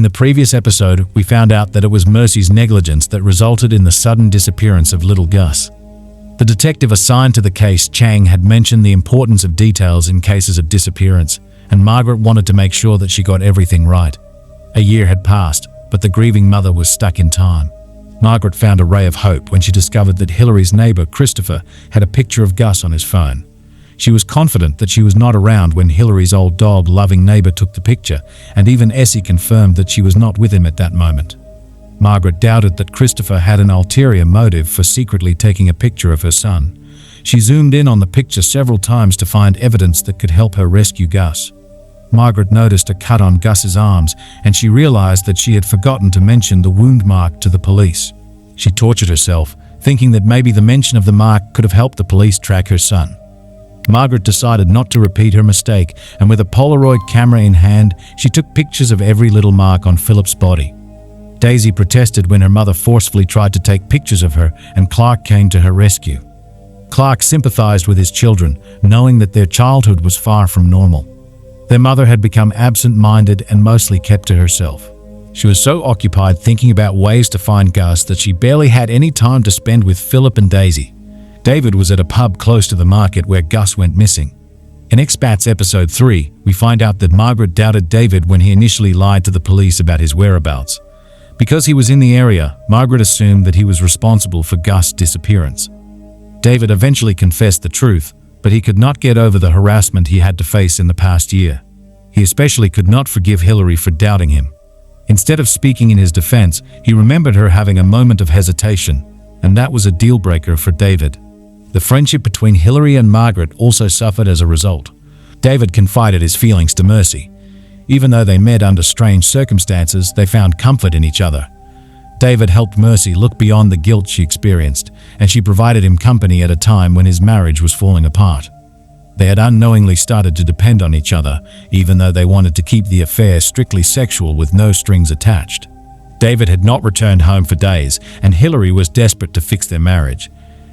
In the previous episode, we found out that it was Mercy's negligence that resulted in the sudden disappearance of little Gus. The detective assigned to the case, Chang, had mentioned the importance of details in cases of disappearance, and Margaret wanted to make sure that she got everything right. A year had passed, but the grieving mother was stuck in time. Margaret found a ray of hope when she discovered that Hillary's neighbor, Christopher, had a picture of Gus on his phone. She was confident that she was not around when Hillary's old dog-loving neighbor took the picture, and even Essie confirmed that she was not with him at that moment. Margaret doubted that Christopher had an ulterior motive for secretly taking a picture of her son. She zoomed in on the picture several times to find evidence that could help her rescue Gus. Margaret noticed a cut on Gus's arms, and she realized that she had forgotten to mention the wound mark to the police. She tortured herself, thinking that maybe the mention of the mark could have helped the police track her son. Margaret decided not to repeat her mistake, and with a Polaroid camera in hand, she took pictures of every little mark on Philip's body. Daisy protested when her mother forcefully tried to take pictures of her, and Clark came to her rescue. Clark sympathized with his children, knowing that their childhood was far from normal. Their mother had become absent-minded and mostly kept to herself. She was so occupied thinking about ways to find Gus that she barely had any time to spend with Philip and Daisy. David was at a pub close to the market where Gus went missing. In Expats Episode 3, we find out that Margaret doubted David when he initially lied to the police about his whereabouts. Because he was in the area, Margaret assumed that he was responsible for Gus' disappearance. David eventually confessed the truth, but he could not get over the harassment he had to face in the past year. He especially could not forgive Hillary for doubting him. Instead of speaking in his defense, he remembered her having a moment of hesitation, and that was a deal-breaker for David. The friendship between Hillary and Margaret also suffered as a result. David confided his feelings to Mercy. Even though they met under strange circumstances, they found comfort in each other. David helped Mercy look beyond the guilt she experienced, and she provided him company at a time when his marriage was falling apart. They had unknowingly started to depend on each other, even though they wanted to keep the affair strictly sexual with no strings attached. David had not returned home for days, and Hillary was desperate to fix their marriage.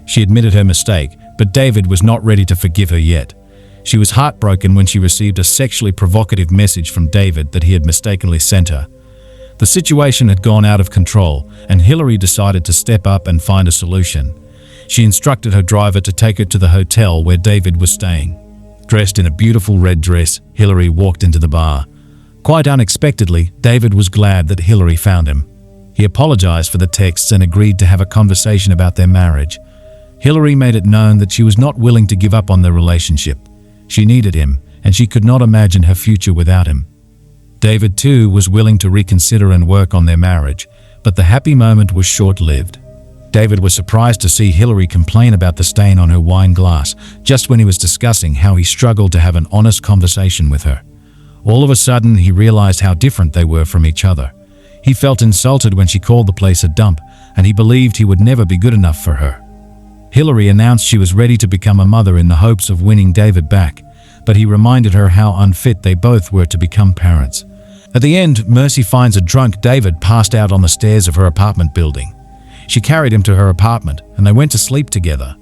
She admitted her mistake, but David was not ready to forgive her yet. She was heartbroken when she received a sexually provocative message from David that he had mistakenly sent her. The situation had gone out of control, and Hillary decided to step up and find a solution. She instructed her driver to take her to the hotel where David was staying. Dressed in a beautiful red dress, Hillary walked into the bar. Quite unexpectedly, David was glad that Hillary found him. He apologized for the texts and agreed to have a conversation about their marriage. Hillary made it known that she was not willing to give up on their relationship. She needed him, and she could not imagine her future without him. David, too, was willing to reconsider and work on their marriage, but the happy moment was short-lived. David was surprised to see Hillary complain about the stain on her wine glass, just when he was discussing how he struggled to have an honest conversation with her. All of a sudden, he realized how different they were from each other. He felt insulted when she called the place a dump, and he believed he would never be good enough for her. Hillary announced she was ready to become a mother in the hopes of winning David back, but he reminded her how unfit they both were to become parents. At the end, Mercy finds a drunk David passed out on the stairs of her apartment building. She carried him to her apartment, and they went to sleep together.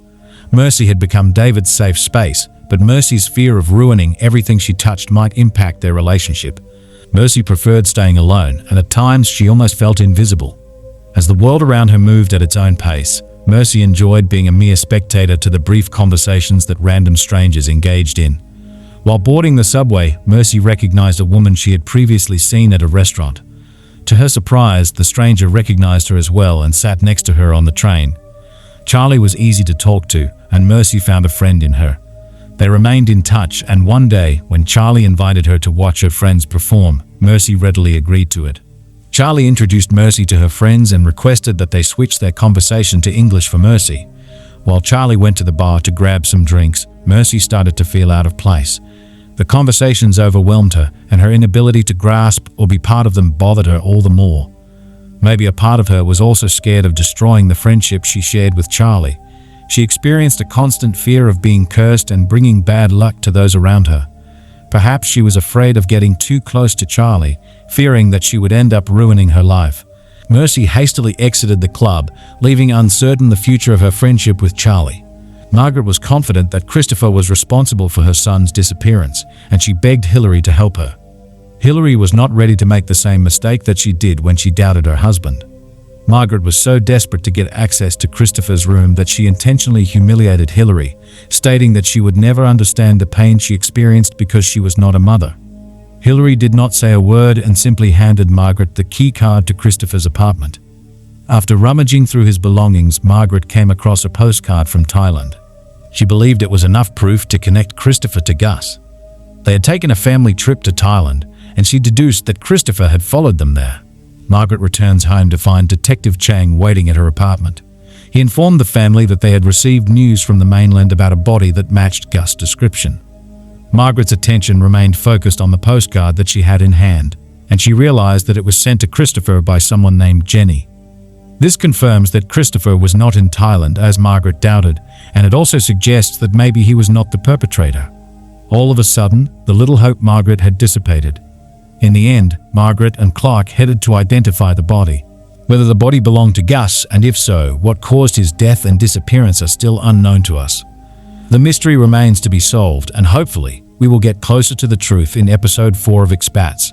Mercy had become David's safe space, but Mercy's fear of ruining everything she touched might impact their relationship. Mercy preferred staying alone, and at times she almost felt invisible. As the world around her moved at its own pace, Mercy enjoyed being a mere spectator to the brief conversations that random strangers engaged in. While boarding the subway, Mercy recognized a woman she had previously seen at a restaurant. To her surprise, the stranger recognized her as well and sat next to her on the train. Charlie was easy to talk to, and Mercy found a friend in her. They remained in touch, and one day, when Charlie invited her to watch her friends perform, Mercy readily agreed to it. Charlie introduced Mercy to her friends and requested that they switch their conversation to English for Mercy. While Charlie went to the bar to grab some drinks, Mercy started to feel out of place. The conversations overwhelmed her, and her inability to grasp or be part of them bothered her all the more. Maybe a part of her was also scared of destroying the friendship she shared with Charlie. She experienced a constant fear of being cursed and bringing bad luck to those around her. Perhaps she was afraid of getting too close to Charlie, fearing that she would end up ruining her life. Mercy hastily exited the club, leaving uncertain the future of her friendship with Charlie. Margaret was confident that Christopher was responsible for her son's disappearance, and she begged Hillary to help her. Hillary was not ready to make the same mistake that she did when she doubted her husband. Margaret was so desperate to get access to Christopher's room that she intentionally humiliated Hillary, stating that she would never understand the pain she experienced because she was not a mother. Hillary did not say a word and simply handed Margaret the key card to Christopher's apartment. After rummaging through his belongings, Margaret came across a postcard from Thailand. She believed it was enough proof to connect Christopher to Gus. They had taken a family trip to Thailand, and she deduced that Christopher had followed them there. Margaret returns home to find Detective Chang waiting at her apartment. He informed the family that they had received news from the mainland about a body that matched Gus' description. Margaret's attention remained focused on the postcard that she had in hand, and she realized that it was sent to Christopher by someone named Jenny. This confirms that Christopher was not in Thailand, as Margaret doubted, and it also suggests that maybe he was not the perpetrator. All of a sudden, the little hope Margaret had dissipated. In the end, Margaret and Clark headed to identify the body. Whether the body belonged to Gus, and if so, what caused his death and disappearance are still unknown to us. The mystery remains to be solved, and hopefully, we will get closer to the truth in episode 4 of Expats.